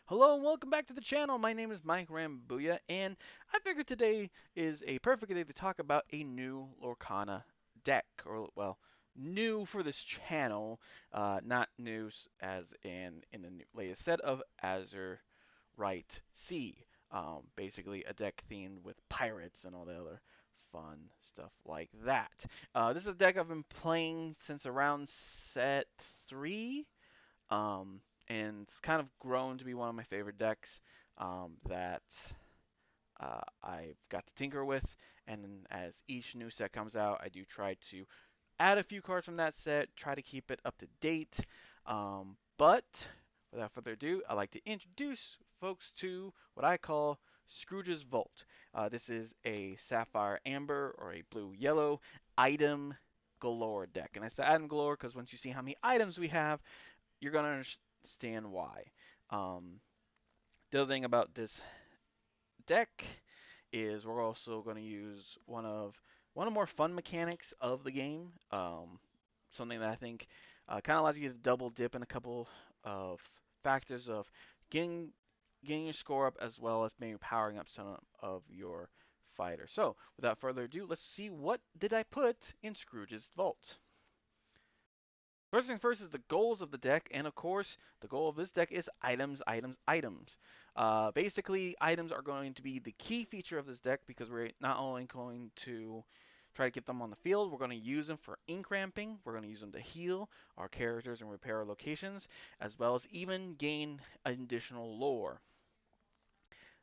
Hello and welcome back to the channel. My name is Mike Rambuya, and I figured today is a perfect day to talk about a new Lorcana deck, or well, new for this channel, not news as in the latest set of Azure Right Sea. Basically, a deck themed with pirates and all the other fun stuff like that. This is a deck I've been playing since around set 3 um, and it's kind of grown to be one of my favorite decks that I've got to tinker with. And as each new set comes out, I do try to add a few cards from that set, try to keep it up to date. But without further ado, I'd like to introduce folks to what I call Scrooge's Vault. This is a Sapphire Amber or a Blue Yellow item galore deck. And I say item galore because once you see how many items we have, you're gonna understand why. Um, the other thing about this deck is we're also going to use one of the more fun mechanics of the game. Something that I think kind of allows you to double dip in a couple of factors of getting getting your score up as well as maybe powering up some of your fighters. So without further ado, let's see what did I put in Scrooge's vault. First thing first is the goals of the deck, and of course, the goal of this deck is items, items, items. Basically, items are going to be the key feature of this deck because we're not only going to try to get them on the field, we're going to use them for ink ramping, we're going to use them to heal our characters and repair our locations, as well as even gain additional lore.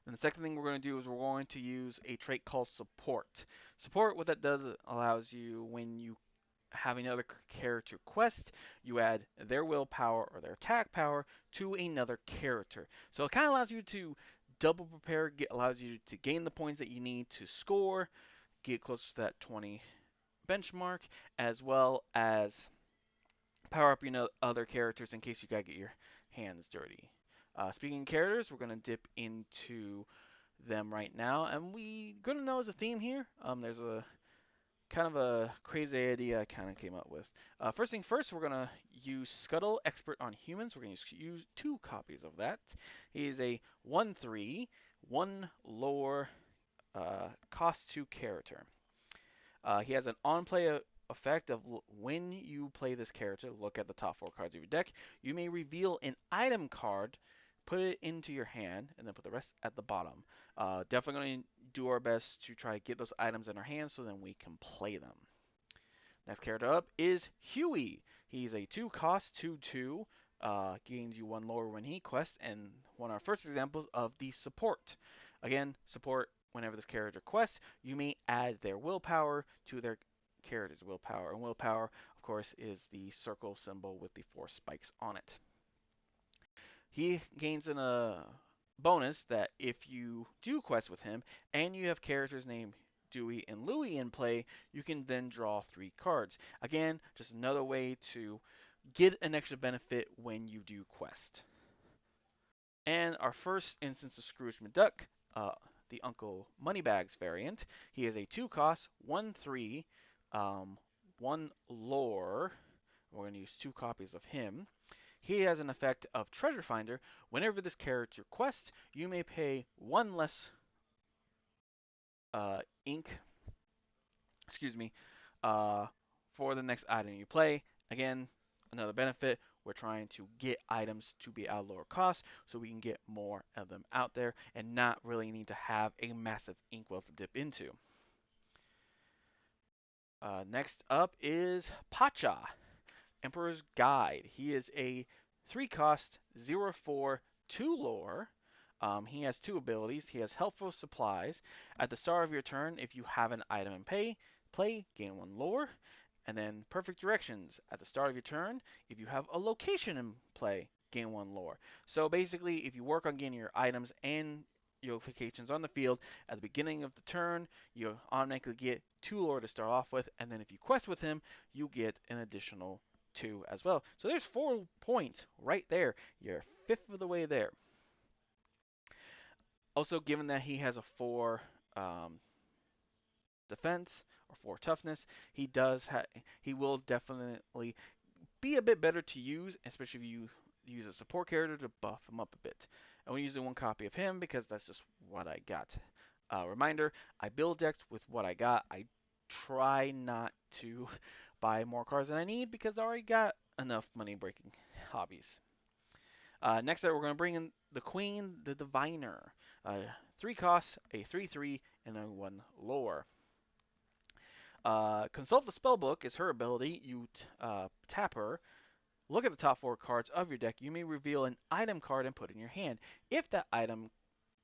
And the second thing we're going to do is we're going to use a trait called support. Support, what that does, allows you when you have another character quest, you add their willpower or their attack power to another character. So it kind of allows you to double prepare, allows you to gain the points that you need to score, get closer to that 20 benchmark, as well as power up other characters in case you gotta get your hands dirty. Speaking of characters, we're gonna dip into them right now, and we gonna know as a theme here. There's a kind of a crazy idea I kind of came up with. First thing first, we're going to use Scuttle Expert on Humans. We're going to use two copies of that. He is a 1/3, 1 lore, cost 2 character. He has an on-play effect of when you play this character, look at the top 4 cards of your deck, you may reveal an item card, put it into your hand, and then put the rest at the bottom. Definitely going to do our best to try to get those items in our hands so then we can play them. Next character up is Huey. He's a 2 cost 2/2. Gains you 1 lower when he quests, and one of our first examples of the support. Again, support whenever this character quests, you may add their willpower to their character's willpower. And willpower, of course, is the circle symbol with the 4 spikes on it. He gains a bonus that if you do quest with him and you have characters named Dewey and Louie in play, you can then draw 3 cards. Again, just another way to get an extra benefit when you do quest. And our first instance of Scrooge McDuck, the Uncle Moneybags variant, he is a 2 cost, 1/3, 1 lore. We're going to use 2 copies of him. He has an effect of Treasure Finder. Whenever this character quests, you may pay 1 less ink, excuse me, uh, for the next item you play. Again, another benefit, we're trying to get items to be at lower cost so we can get more of them out there and not really need to have a massive ink well to dip into. Next up is Pacha, Emperor's Guide. He is a 3 cost, 0/4, 2 lore. He has 2 abilities. He has Helpful Supplies. At the start of your turn, if you have an item in play, gain 1 lore. And then Perfect Directions. At the start of your turn, if you have a location in play, gain 1 lore. So basically, if you work on getting your items and your locations on the field at the beginning of the turn, you automatically get 2 lore to start off with, and then if you quest with him, you get an additional 2 as well. So there's 4 points right there. You're a fifth of the way there. Also, given that he has a 4 um, defense or 4 toughness, he will definitely be a bit better to use, especially if you use a support character to buff him up a bit. I'm using one copy of him because that's just what I got. Reminder, I build decks with what I got. I try not to buy more cards than I need because I already got enough money breaking hobbies. Next up, we're going to bring in the Queen, the Diviner. 3 costs, a 3/3, and a 1 lore. Consult the Spellbook is her ability. You tap her, look at the top 4 cards of your deck. You may reveal an item card and put it in your hand. If that item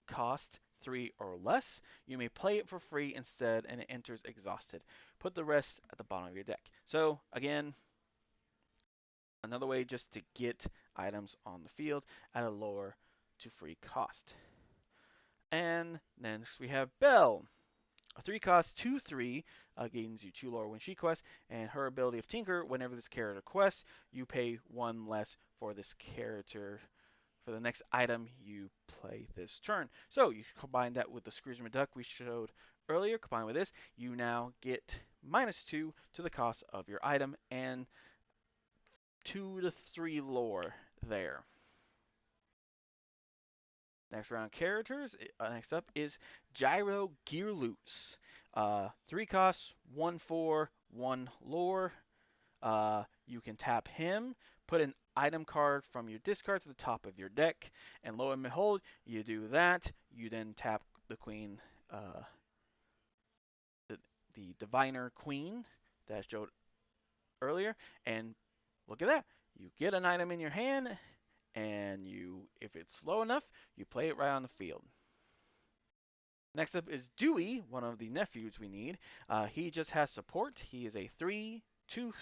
costs 3 or less, you may play it for free instead and it enters exhausted. Put the rest at the bottom of your deck. So, again, another way just to get items on the field at a lower to free cost. And next we have Belle. A 3 cost 2/3 gains you 2 lore when she quests, and her ability of Tinker, whenever this character quests, you pay 1 less for this character for the next item you play this turn. So you combine that with the Scrooge McDuck we showed earlier, combined with this, you now get -2 to the cost of your item and 2 to 3 lore there. Next round characters. Next up is Gyro Gearloose. 3 costs, 1/4, 1 lore. You can tap him, put an item card from your discard to the top of your deck, and lo and behold, you do that. You then tap the Queen, the, the Diviner Queen that I showed earlier, and look at that. You get an item in your hand, and if it's low enough, you play it right on the field. Next up is Dewey, one of the nephews we need. He just has support. He is a 3, 2,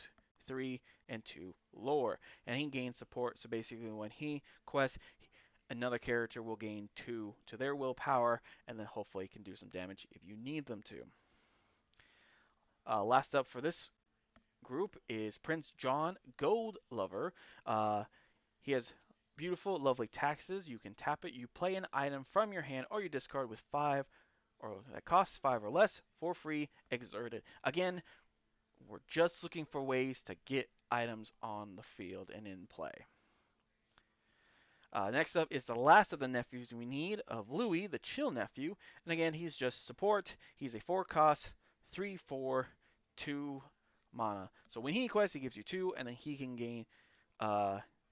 3, and 2 lore. And he gains support, so basically when he quests, another character will gain 2 to their willpower, and then hopefully can do some damage if you need them to. Last up for this group is Prince John Gold Lover. He has beautiful, lovely taxes. You can tap it. You play an item from your hand or your discard with 5 or that costs 5 or less for free, exerted. Again, we're just looking for ways to get items on the field and in play. Next up is the last of the nephews we need of Louis, the Chill Nephew. And again, he's just support. He's a 4 cost, 3/4, 2 mana. So when he quests, he gives you 2, and then he can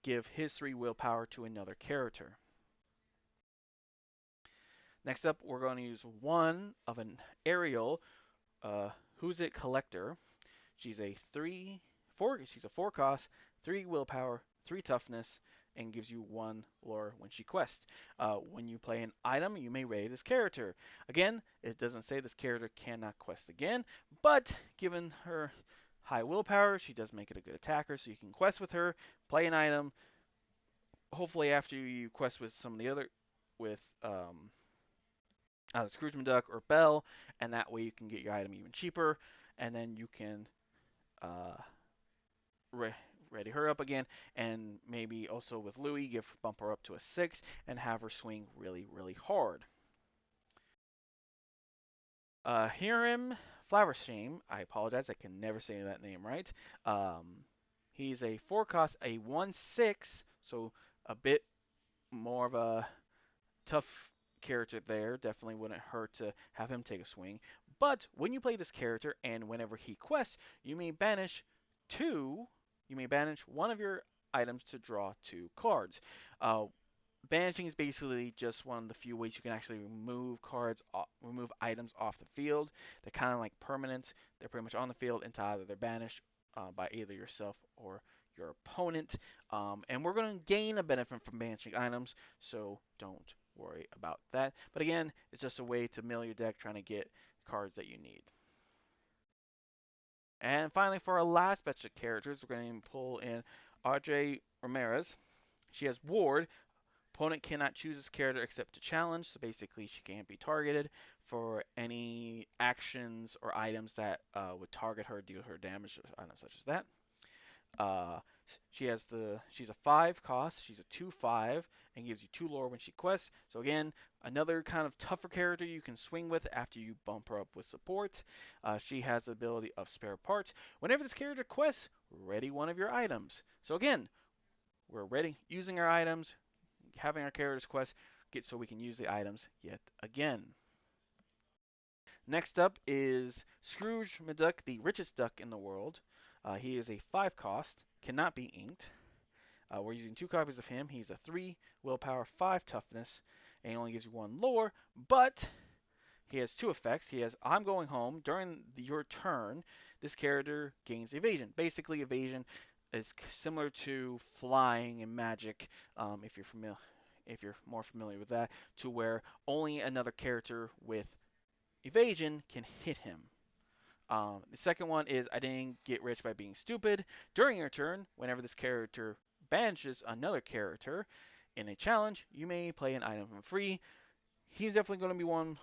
give his 3 willpower to another character. Next up, we're going to use one of an Ariel, Who's It Collector. She's a 4 cost, 3 willpower, 3 toughness, and gives you 1 lore when she quests. When you play an item, you may raid this character. Again, it doesn't say this character cannot quest again, but given her high willpower, she does make it a good attacker, so you can quest with her, play an item. Hopefully, after you quest with some of the other, with Scrooge McDuck or Belle, and that way you can get your item even cheaper, and then you can uh, ready her up again, and maybe also with Louis, bump her up to a 6 and have her swing really, really hard. Hiram Flowershame, I apologize, I can never say that name right. He's a 4 cost, a 1/6, so a bit more of a tough character there. Definitely wouldn't hurt to have him take a swing. But when you play this character and whenever he quests, you may banish one of your items to draw 2 cards. Banishing is basically just one of the few ways you can actually remove items off the field. They're kind of like permanent. They're pretty much on the field until either they're banished by either yourself or your opponent. And we're going to gain a benefit from banishing items, so don't worry about that. But again, it's just a way to mill your deck trying to get cards that you need. And finally, for our last batch of characters, we're going to pull in RJ Ramirez. She has Ward. Opponent cannot choose this character except to challenge, so basically she can't be targeted for any actions or items that would target her, deal her damage, or items such as that. Uh, she's a 5 cost, she's a 2/5, and gives you 2 lore when she quests. So again, another kind of tougher character you can swing with after you bump her up with support. She has the ability of spare parts. Whenever this character quests, ready one of your items. So again, we're ready using our items, having our character's quest, get so we can use the items yet again. Next up is Scrooge McDuck, the richest duck in the world. He is a 5 cost, cannot be inked. We're using 2 copies of him. He's a 3 willpower, 5 toughness, and he only gives you 1 lore, but he has 2 effects. He has I'm going home. During your turn, this character gains evasion. Basically, evasion is similar to flying in Magic, if you're familiar. If you're more familiar with that, to where only another character with evasion can hit him. The second one is I didn't get rich by being stupid. During your turn, whenever this character banishes another character in a challenge, you may play an item for free. He's definitely going to be one.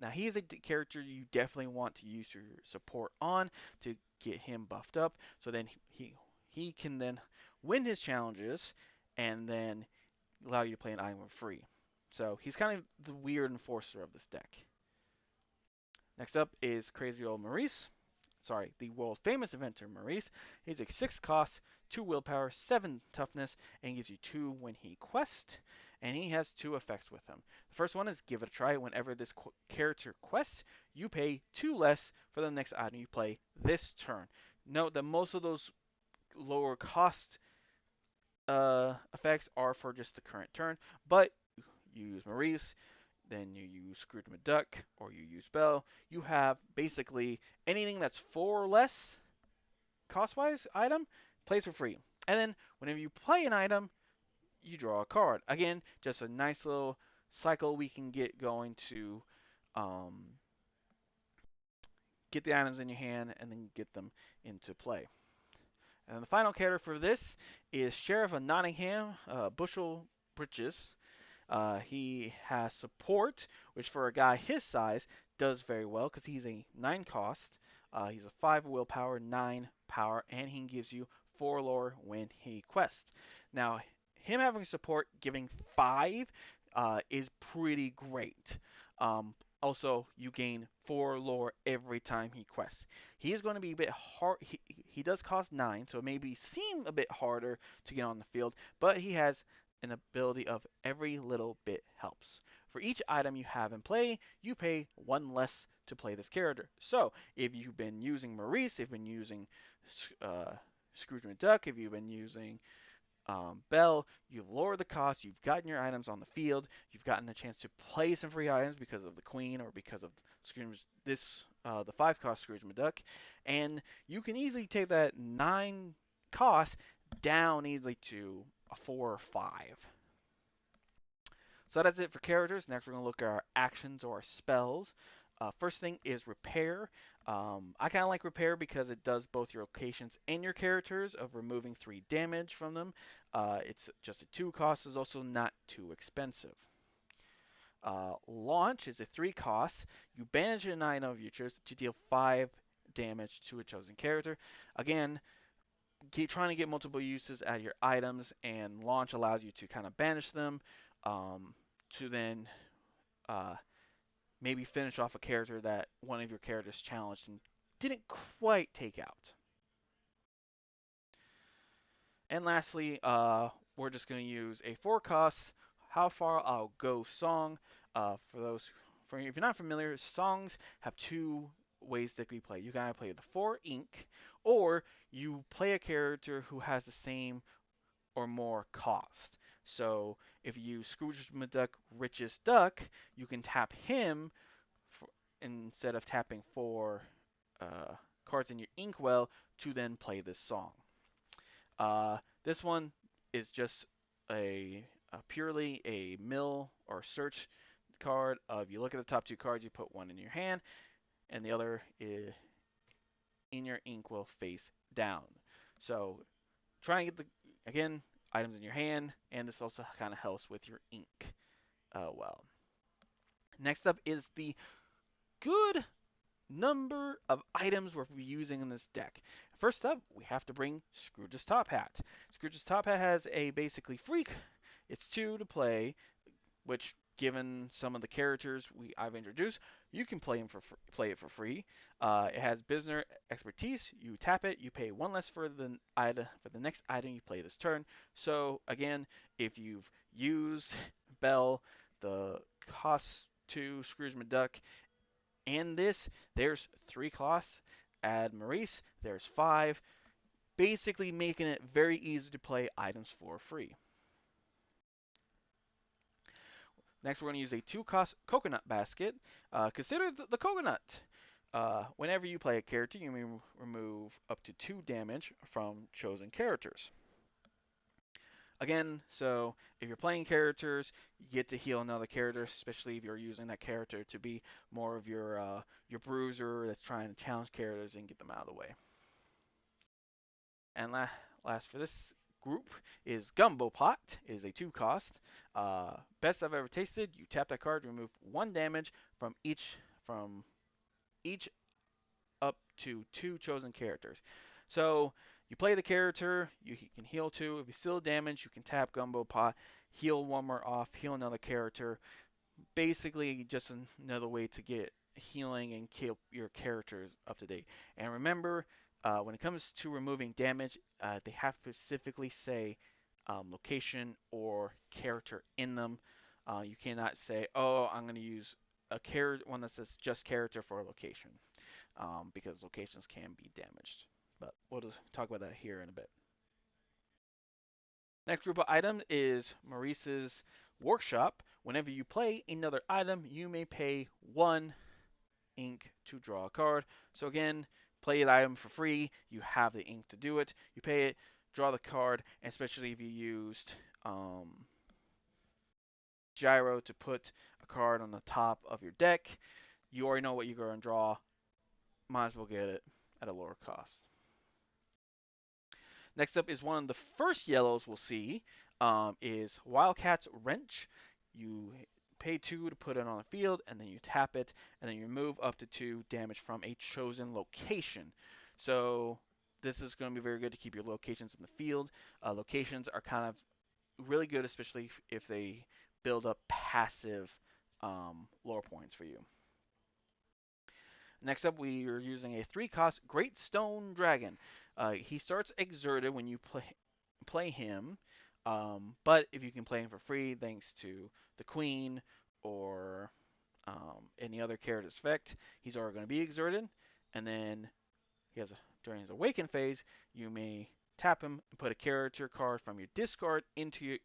Now, he is a character you definitely want to use your support on to get him buffed up. So then he can then win his challenges and then allow you to play an item for free. So he's kind of the weird enforcer of this deck. Next up is Crazy Old Maurice. Sorry, the world famous inventor Maurice. He's a 6 cost, 2 willpower, 7 toughness, and gives you 2 when he quests. And he has 2 effects with him. The first one is give it a try. Whenever this character quests, you pay 2 less for the next item you play this turn. Note that most of those lower cost effects are for just the current turn, but you use Maurice, then you use Scrooge McDuck, or you use Bell. You have basically anything that's 4 or less cost-wise item plays for free. And then whenever you play an item, you draw a card. Again, just a nice little cycle we can get going to um, get the items in your hand and then get them into play. And the final character for this is Sheriff of Nottingham, Bushel Britches. He has support, which for a guy his size does very well because he's a 9 cost. He's a 5 willpower, 9 power, and he gives you 4 lore when he quests. Now, him having support giving 5 is pretty great. Also, you gain 4 lore every time he quests. He is going to be a bit hard. He does cost 9, so it may seem a bit harder to get on the field, but he has an ability of every little bit helps. For each item you have in play, you pay 1 less to play this character. So, if you've been using Maurice, if you've been using Scrooge McDuck, if you've been using Bell, you've lowered the cost, you've gotten your items on the field, you've gotten a chance to play some free items because of the Queen or because of the 5 cost Scrooge McDuck, and you can easily take that 9 cost down easily to a 4 or 5. So that's it for characters. Next, we're going to look at our actions or our spells. First thing is Repair. I kind of like Repair because it does both your locations and your characters of removing 3 damage from them. It's just a 2 cost, is also not too expensive. Launch is a 3 cost. You banish an item of your choice to deal 5 damage to a chosen character. Again, keep trying to get multiple uses out of your items, and launch allows you to kind of banish them to then uh, maybe finish off a character that one of your characters challenged and didn't quite take out. And lastly, we're just going to use a 4 cost How Far I'll Go song. If you're not familiar, songs have 2 ways that we play. You can either play the 4 ink, or you play a character who has the same or more cost. So if you use Scrooge McDuck Richest Duck, you can tap him for, instead of tapping 4 cards in your inkwell to then play this song. This one is just a purely a mill or search card. If you look at the top 2 cards, you put one in your hand, and the other is in your inkwell face down. So try and get again, items in your hand, and this also kind of helps with your ink. Well, next up is the good number of items we're using in this deck. First up, we have to bring Scrooge's Top Hat. Scrooge's Top Hat has a basically free. It's 2 to play, which given some of the characters I've introduced, you can play it for free. It has business expertise. You tap it, you pay one less for the next item you play this turn. So again, if you've used Bell, the cost to Scrooge McDuck, and this, there's 3 costs. Add Maurice, there's 5. Basically making it very easy to play items for free. Next, we're going to use a 2-cost coconut basket. Consider the coconut. Whenever you play a character, you may remove up to 2 damage from chosen characters. Again, so if you're playing characters, you get to heal another character, especially if you're using that character to be more of your bruiser that's trying to challenge characters and get them out of the way. And last for this group is Gumbo Pot. It is a 2-cost. Best I've ever tasted. You tap that card, remove 1 damage from each up to 2 chosen characters. So you play the character, you can heal 2. If you still damage, you can tap Gumbo Pot, heal 1 more off, heal another character. Basically, just another way to get healing and keep your characters up to date. And remember, when it comes to removing damage, they have to specifically say location or character in them. You cannot say, "Oh, I'm going to use a character one that says just character for a location," because locations can be damaged. But we'll just talk about that here in a bit. Next group of items is Maurice's Workshop. Whenever you play another item, you may pay 1 ink to draw a card. So again, play an item for free. You have the ink to do it. You pay it, draw the card, and especially if you used Gyro to put a card on the top of your deck, you already know what you're going to draw. Might as well get it at a lower cost. Next up is one of the first yellows we'll see is Wildcat's Wrench. You pay 2 to put it on the field, and then you tap it, and then you remove up to 2 damage from a chosen location. So this is going to be very good to keep your locations in the field. Locations are kind of really good, especially if they build up passive lore points for you. Next up, we are using a 3-cost Great Stone Dragon. He starts exerted when you play him, but if you can play him for free, thanks to the Queen or any other character's effect, he's already going to be exerted, and then during his awaken phase, you may tap him and put a character card from your discard into your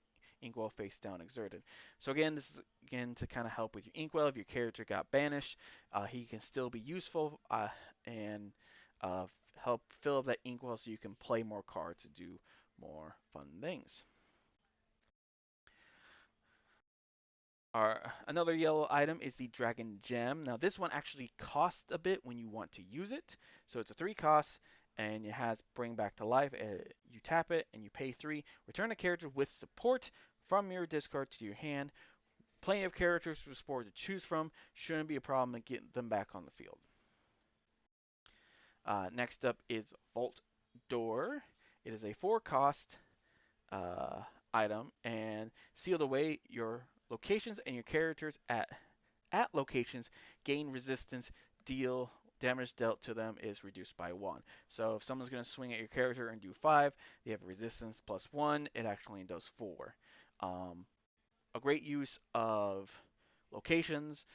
Inkwell face down exerted. So again, this is again to kind of help with your Inkwell. If your character got banished, he can still be useful and help fill up that Inkwell so you can play more cards to do more fun things. Another yellow item is the Dragon Gem. Now this one actually costs a bit when you want to use it. So it's a 3 cost and it has Bring Back to Life. You tap it and you pay 3. Return a character with support from your discard to your hand. Plenty of characters for support to choose from. Shouldn't be a problem in getting them back on the field. Next up is Vault Door. It is a 4 cost item and sealed away your locations and your characters at locations gain resistance. Deal damage dealt to them is reduced by 1. So if someone's going to swing at your character and do 5, they have resistance plus 1. It actually does 4. A great use of locations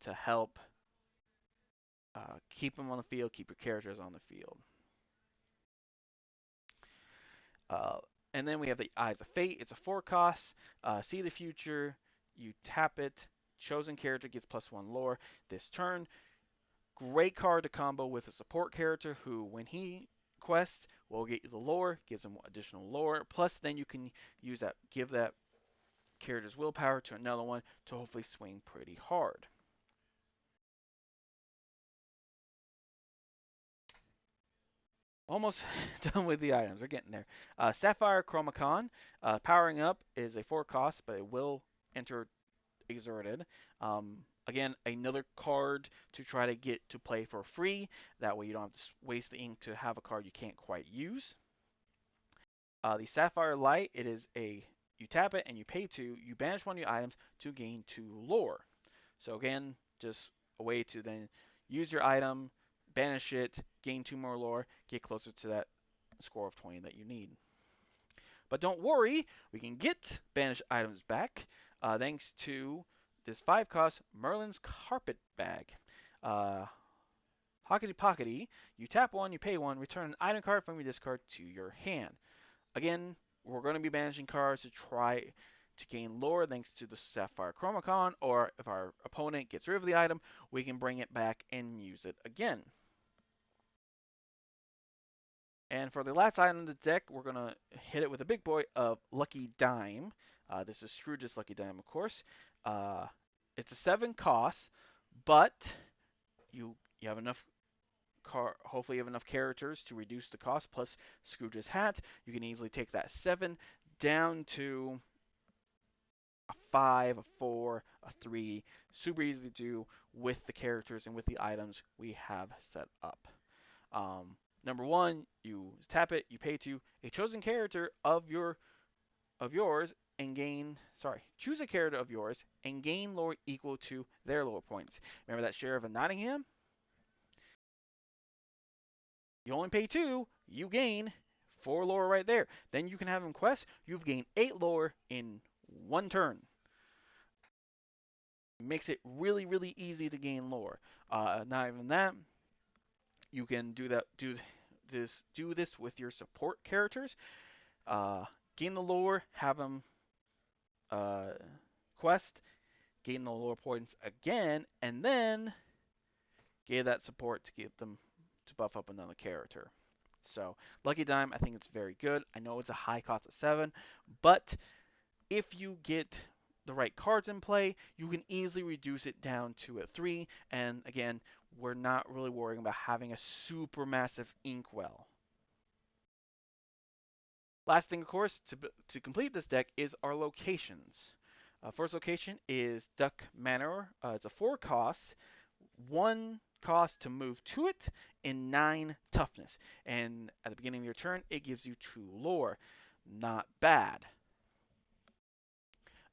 to help keep them on the field, keep your characters on the field. Uh, and then we have the Eyes of Fate. It's a 4 cost. See the future. You tap it. Chosen character gets +1 lore this turn. Great card to combo with a support character who, when he quests, will get you the lore, gives him additional lore. Plus, then you can use that, give that character's willpower to another one to hopefully swing pretty hard. Almost done with the items. We're getting there. Sapphire Chromacon. Powering up is a 4 cost, but it will enter exerted. Again, another card to try to get to play for free. That way you don't have to waste the ink to have a card you can't quite use. The Sapphire Light, it is a you tap it and you pay 2. You banish one of your items to gain 2 lore. So again, just a way to then use your item, banish it, gain 2 more lore, get closer to that score of 20 that you need. But don't worry, we can get banished items back thanks to this 5 cost Merlin's Carpet Bag. Uh, Hockety Pockety, you tap 1, you pay 1, return an item card from your discard to your hand. Again, we're going to be banishing cards to try to gain lore thanks to the Sapphire Chromacon, or if our opponent gets rid of the item, we can bring it back and use it again. And for the last item in the deck, we're going to hit it with a big boy of Lucky Dime. This is Scrooge's Lucky Dime, of course. It's a 7 cost, but you have enough hopefully you have enough characters to reduce the cost, plus Scrooge's hat. You can easily take that 7 down to a 5, a 4, a 3. Super easy to do with the characters and with the items we have set up. Number 1, you tap it, you pay 2, a chosen character of yours and gain, choose a character of yours and gain lore equal to their lore points. Remember that Sheriff of Nottingham? You only pay 2, you gain 4 lore right there. Then you can have him quest, you've gained 8 lore in 1 turn. Makes it really, really easy to gain lore. Not even that, you can do this with your support characters. Gain the lore, have them quest, gain the lore points again, and then give that support to get them to buff up another character. So Lucky Dime, I think it's very good. I know it's a high cost of 7, but if you get the right cards in play, you can easily reduce it down to a 3. And again, we're not really worrying about having a super massive inkwell. Last thing, of course, to complete this deck is our locations. First location is Duck Manor. It's a 4 cost, 1 cost to move to it, and 9 toughness. And at the beginning of your turn, it gives you 2 lore. Not bad.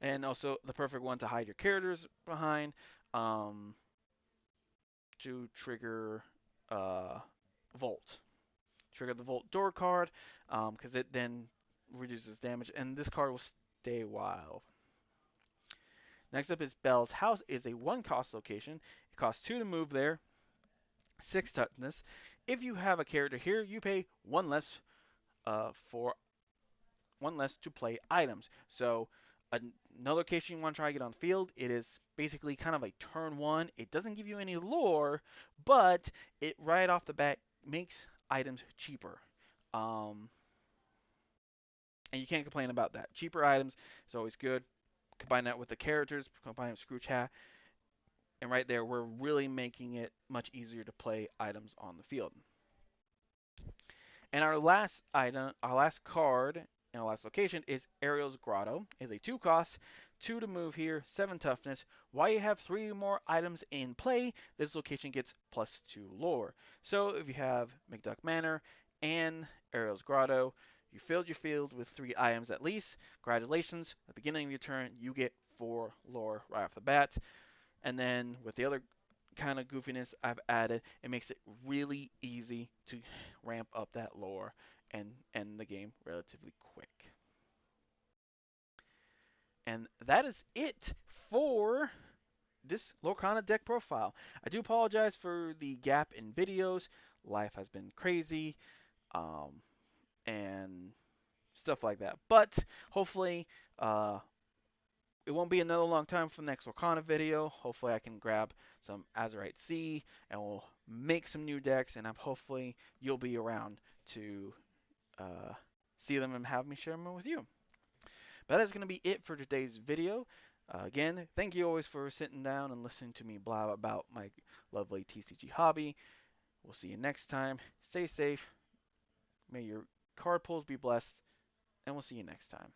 And also the perfect one to hide your characters behind, to trigger Volt. Trigger the Volt door card, because it then reduces damage, and this card will stay a while. Next up is Bell's House. Is a 1 cost location. It costs 2 to move there, 6 toughness. If you have a character here, you pay 1 less for 1 less to play items. So another location you want to try to get on the field, it is basically kind of a turn 1. It doesn't give you any lore, but it right off the bat makes items cheaper. And you can't complain about that. Cheaper items is always good. Combine that with the characters, combine with Scrooge hat, and right there we're really making it much easier to play items on the field. And our last item, our last card in our last location is Ariel's Grotto. It's a 2 cost, 2 to move here, 7 toughness. While you have 3 more items in play, this location gets +2 lore. So if you have McDuck Manor and Ariel's Grotto, you filled your field with 3 items at least. Congratulations, at the beginning of your turn, you get 4 lore right off the bat. And then with the other kind of goofiness I've added, it makes it really easy to ramp up that lore and end the game relatively quick. And that is it for this Lorcana deck profile. I do apologize for the gap in videos. Life has been crazy, and stuff like that. But hopefully, it won't be another long time for the next Lorcana video. Hopefully I can grab some Azurite Sea and we'll make some new decks, and hopefully you'll be around to see them and have me share them with you. But that's going to be it for today's video. Again, thank you always for sitting down and listening to me blab about my lovely TCG hobby. We'll see you next time. Stay safe. May your card pulls be blessed, and we'll see you next time.